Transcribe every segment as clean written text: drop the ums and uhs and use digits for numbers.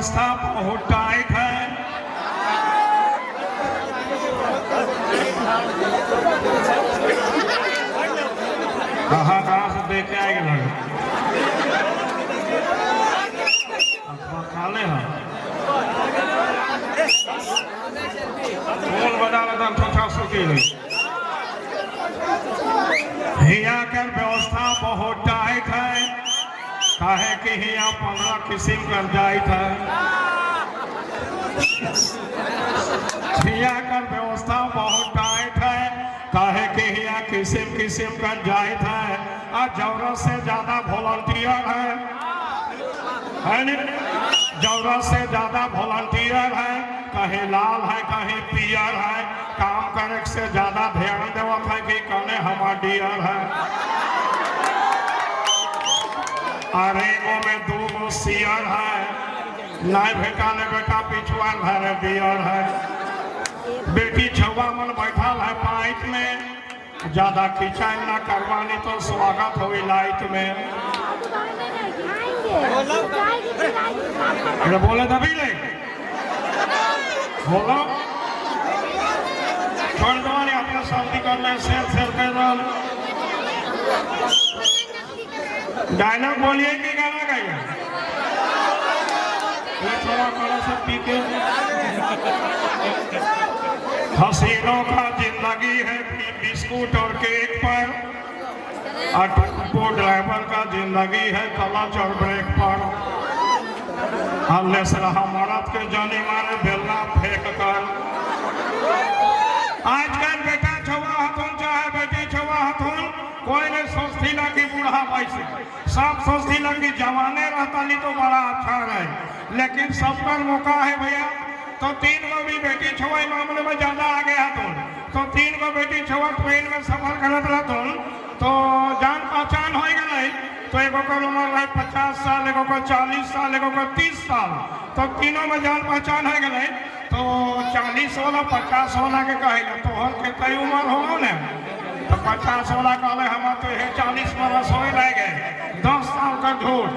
व्यवस्था बहुत टाइट है। कहाँ से देखे आएंगे खाले हैं कौन बजा रहा था सुखी नहीं। यहाँ कर व्यवस्था बहुत टाइट है काहे कि यहाँ 15 किस्म कर जाइत है। यहाँ कर व्यवस्था बहुत टाइट है काहे कि यहाँ किस्म किस्म कर जाइत है और जरूरत से ज्यादा वॉलंटियर है जरूरत से ज्यादा वॉलंटियर है। कहीं लाल है कहीं पियर है काम करे से ज्यादा ध्यान देवत है कि कने हमार डियर है। और एगो में 2 गो सियर है नहीं बेटा ने बेटा पिछुआ घर बियर है। बेटी छुआ मन बैठल है पाइप में ज्यादा खिंचाई ना करवानी तो स्वागत हो लाइट में। बोले तभी ले बोलो छोड़ दो अपने शादी करने शेर कर डायलॉग बोलिए कि गाना गाइए थोड़ा थोड़ा सा पी के। हसीनों का जिंदगी है बिस्कुट और केक पर और टेम्पो ड्राइवर का जिंदगी है क्लच और ब्रेक पर। हल्ले से रहा मरद के जाने मारे बेलना फेंक कर। आजकल बेटा छुआ हथुन चाहे बेटी छुआ हथुन कोई नहीं सोचती ना कि बूढ़ा वैसे सब सोचती ना कि जवाने रहता नहीं तो बड़ा अच्छा रहे। लेकिन सब पर मौका है भैया तो 3 गो भी बेटी छुआ मामले में ज्यादा आगे हथुन तो 3 गो बेटी छुआ ट्रेन में सफर करत रहथुन तो जान पहचान हो गई तो एगो का उम्र रहे 50 साल एगो का 40 साल एगो का 30 साल तो तीनों में जान पहचान हो गई तो 40 वाला 50 वाला के कहेगा तो हर के कई उम्र हो ना तो 50 वाला कहले हम तो 40 बरस हो गए 10 साल का झूठ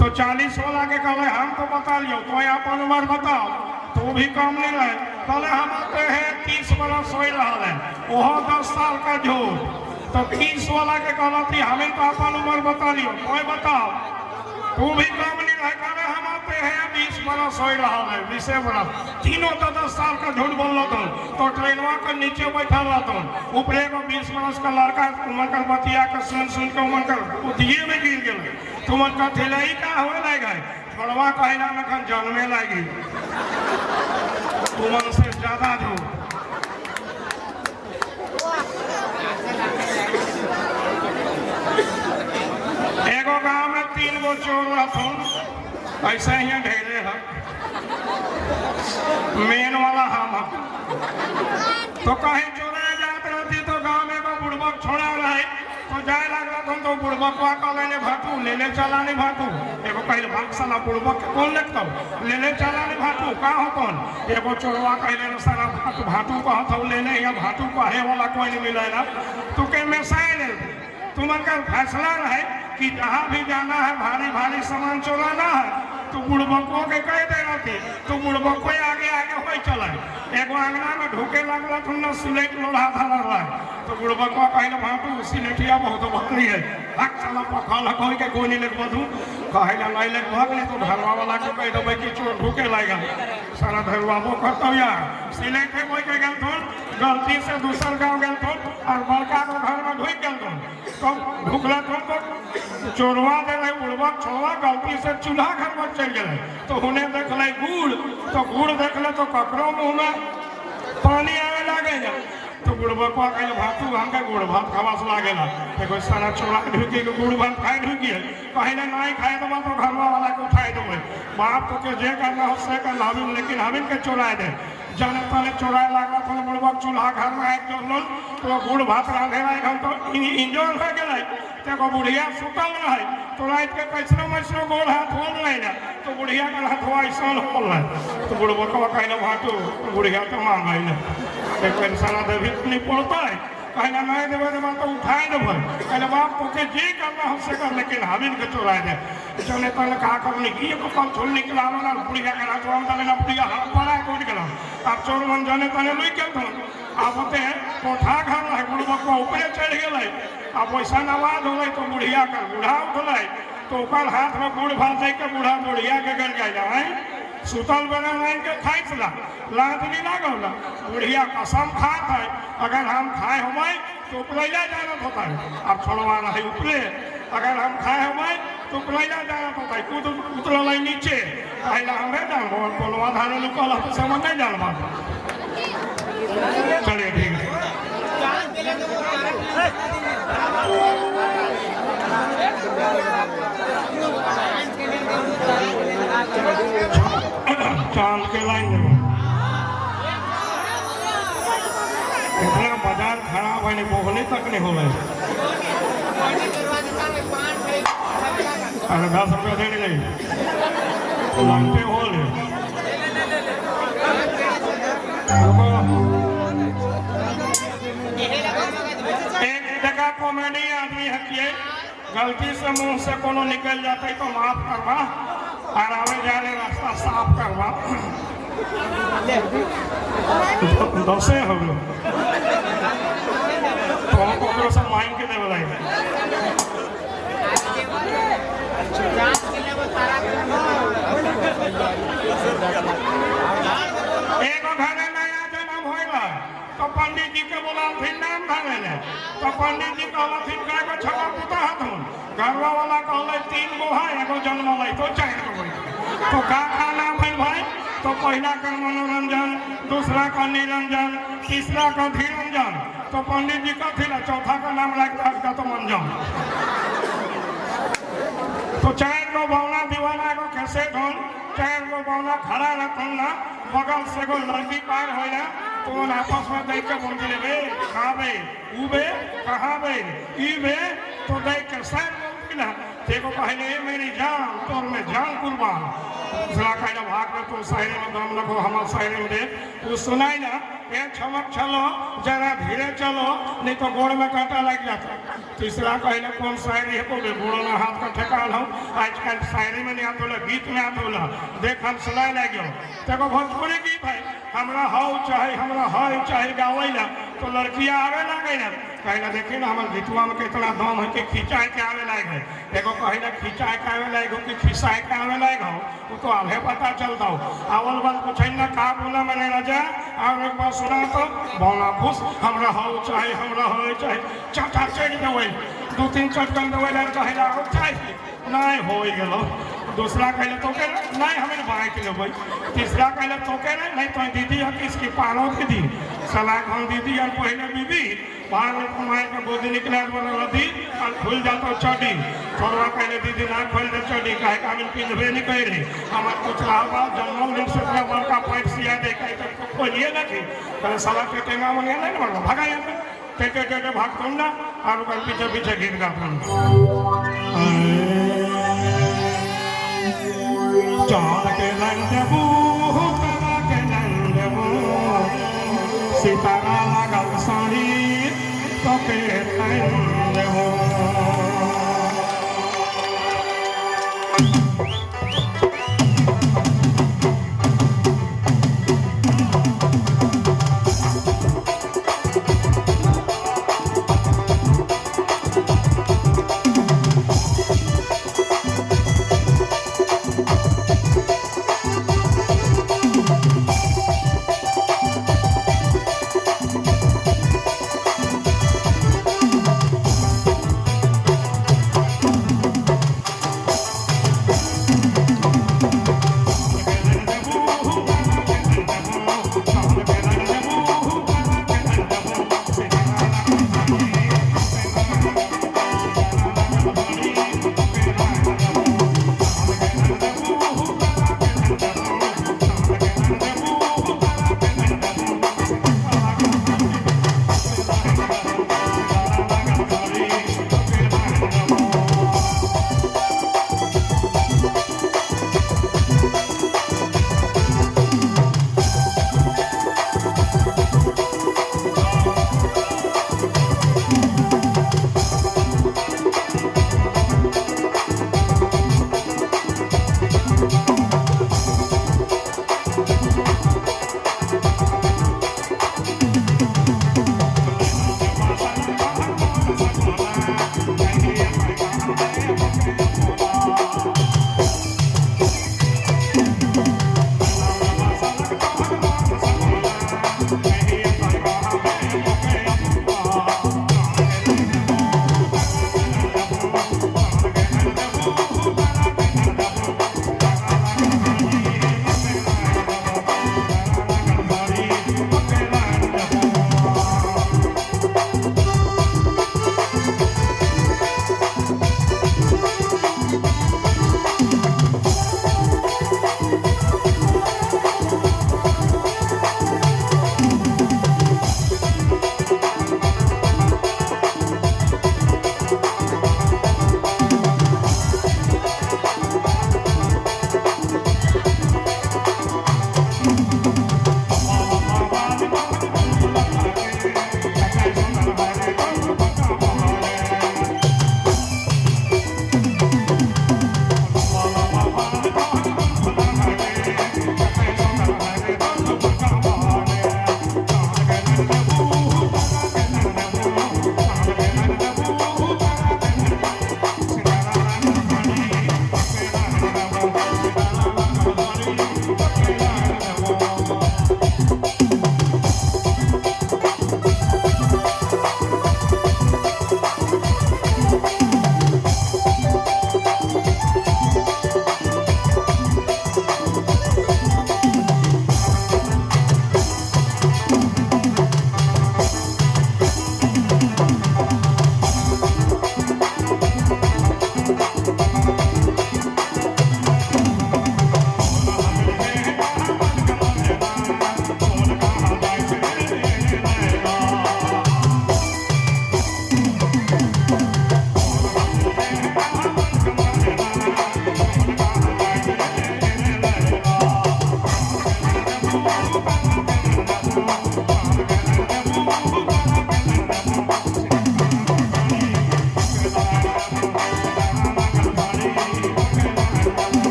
तो 40 वाला के कहले हम तो बता लियो तो अपन उम्र बताओ तो भी कम नहीं रहे कहले हम तो 30 बरस हो रहा है वह 10 साल का झूठ तो 30 वाला के कहला थी हमें तो अपन उम्र बता लियो कोई बताओ तू भी कम नहीं रहे कहले हम आते हैं 20 बरस हो रहा है 20 बरस तीनों तो 10 साल का झूठ बोल रहा तो ट्रेनवा के नीचे बैठा रहा ऊपरे को 20 बरस का लड़का उमर कर बतिया के सुन के उमर कर दिए में गिर गए तुमन का थिलई का हो लगे छोड़वा कहला में जन्मे लगी तुमन से ज्यादा झूठ। एगो गांव में 3 गो चोर रहथुन ऐसे ही ढेरे है मेन वाला हम तो कहीं चोरा जात रहती तो गांव में एगो बुड़बक छोड़ा रहे तो जाए लगला तो बुड़बकवा कहले भाटू ले चला नहीं भाटू एगो कहले भाग साला बुड़बक कौन लगता ले चला नहीं भाटू का हो कौन एगो चोरवा कहले साला भाटू कहत हो लेने या भाटू कहे वाला कोई नहीं मिले ना तू के में साइन तुम्हारा फैसला रहे कि जहाँ भी जाना है भारी भारी सामान चुराना है तो बुड़बको के कह देना थी तो बुड़बको आगे आगे हो चला एगो अंगना में ढूके लगला तुम न सिलेट लोढ़ा धरा रहा तो बुड़बको कहले भाटू सिलेटिया बहुत भारी है हक साला पखल कोई के कोई नहीं लेक बधू कहला नहीं लेक भाग ले तो घरवा वाला के कह देबे कि चोर ढूके लाएगा सारा धरवाबो करतो यार सिलेट पे कोई के गेल थोन गलती से दूसर गांव गेल थोन और बड़का को घर में ढुक गेल थोन तो ढुकला थोन तो चोरवा दे रहे बुड़बक छोड़ा गलती से चूल्हा घर में चल गए तो उन्हें देख ले गुड़ तो गुड़ देख ले तो ककड़ों मुँह में पानी आने लगे तो बुड़बकवा कहे भातू हमके गुड़ भात खवास लागेला देखो सारा चोरा ढुकी गुड़ भात खाए ढुकी है कहीं नहीं खाए तो तो घरवा वाला को उठाए देवे बाप तो के जे करना हो से करना हमिन लेकिन हमिन के चोराए दे जाने पहले चोराए लागला तो बुड़बक चूल्हा घर में एक जोन तो गुड़ भात रांधे हम तो इंजोर हो गए तो बुढ़िया सुतल रहे तो रात के कैसनो मैसनो गोड़ हाथ हो रहे ना तो बुढ़िया का हाथवा ऐसा होल रहे तो बुड़बकवा कहना भाटू बुढ़िया तो मांग गई एक पेंशन देवी नहीं पड़ता है कहना नहीं देवे तो उठाए देवे कहले बाप तो जे करना हमसे कर लेकिन हमिन के चोराए दे जने तने का करने की को कल छोड़ निकला ना बुढ़िया करा तो हम तने ना बुढ़िया हाथ पड़ा कोट गला अब चोर मन जने तने लुई के धन अब होते कोठा घर है बुढ़बक को ऊपर चढ़ गेलै अब वैसा आवाज होलै तो बुढ़िया का बूढ़ा उठलै तो ओकर हाथ में गुड़ भात दे के बूढ़ा बुढ़िया के गल गए सुतल बना लाइन के खाई ला लात भी लागल बुढ़िया कसम खात है अगर हम खाए हमें तो उपलैला जाना होता है अब छोड़वा रहे ऊपरे अगर हम खाए हमें तो उपलैला जाना होता है कूद उतरल नीचे पहला हमें जानबो कोनो आधार लुकल तो समझ नहीं जानबा चलिए ठीक है चांद के लाइन इतना बाजार खराब है नहीं बोहने तक नहीं हो रहा अरे 10 रुपया दे गई लाइटे हो ले एक जगह कॉमेडी आदमी है गलती से मुंह से कोनो निकल जाता है तो माफ करवा और आवे जाने रास्ता साफ करवा दोसे हो गए तो हमको सब माइंड के देवल है एक घरे नया जन्म होगा तो पंडित जी के बोला फिर नाम धरे तो पंडित जी कहला फिर गाय को छवा पुता हथुन घरवा वाला कहले 3 गो है एगो जन्म लै तो 4 गो तो का खाना भइल भाई तो पहला का मनोरंजन दूसरा का निरंजन तीसरा का धीरंजन तो पंडित जी का थी चौथा का नाम लग का तो मंजन तो 4 गो बौना दीवाना को कैसे ढोल 4 गो बौना खड़ा रखल ना बगल से गो लड़की पार हो तो आपस में देख के बोल दिले बे कहाँ बे ऊ बे कहाँ बे ई बे तो देख के सर बोल दिला देखो पहले मेरी जान तोर में जान कुर्बान दूसरा कहना भाग में तो शायरी में दम लगो हमारे शायरी में दे वो सुनाई ना ये चमक चलो जरा धीरे चलो नहीं तो गोड़ में कांटा लग जाता तीसरा कहना कौन शायरी है बोले गोड़ में हाथ का ठेकान हो आजकल शायरी में नहीं आता गीत में आता देख हम सुनाई लग गयो देखो भोजपुरी गीत है हमरा हो चाहे गावे ना तो लड़कियां आवे लगे ना कहना देखी ना हमारे गीतवा में कितना दम है कि खिंचाए के आवे लगे एगो कहना खिंचाए के आवे लगे कि खिसाए के आवे लगे वो तो आगे पता चलता हो आवल बात कुछ ना का बोला मैंने राजा और एक बार सुना तो बौना खुश हमरा हो चाहे चाचा चढ़ देवे 2-3 चटकन देवे कहला हो चाहे नहीं हो गलो दूसरा कहले तो के नहीं हमें बाइक लेबै तीसरा कहले तो के नहीं तो दीदी है किसकी पालो दीदी सलाह हम दीदी और पहले बीबी बाहर में कमाए के गोदी निकले वाला रदी और खुल जाता चड्डी थोड़ा कहले दीदी ना खोल दे चड्डी काहे का हम पिंधबे नहीं कह रहे हमार कुछ लावा जन्मदिन से पूरा बड़का पैट सिया दे के तो खोलिए ना कि कहले साला के टेंगा मंगे नहीं मारो भागा यहाँ पे टेटे भाग तुम ना और पीछे पीछे गीत गाता चाँद के नंद तारा के नंद सितारा लगल सारी तो के नंद बकरी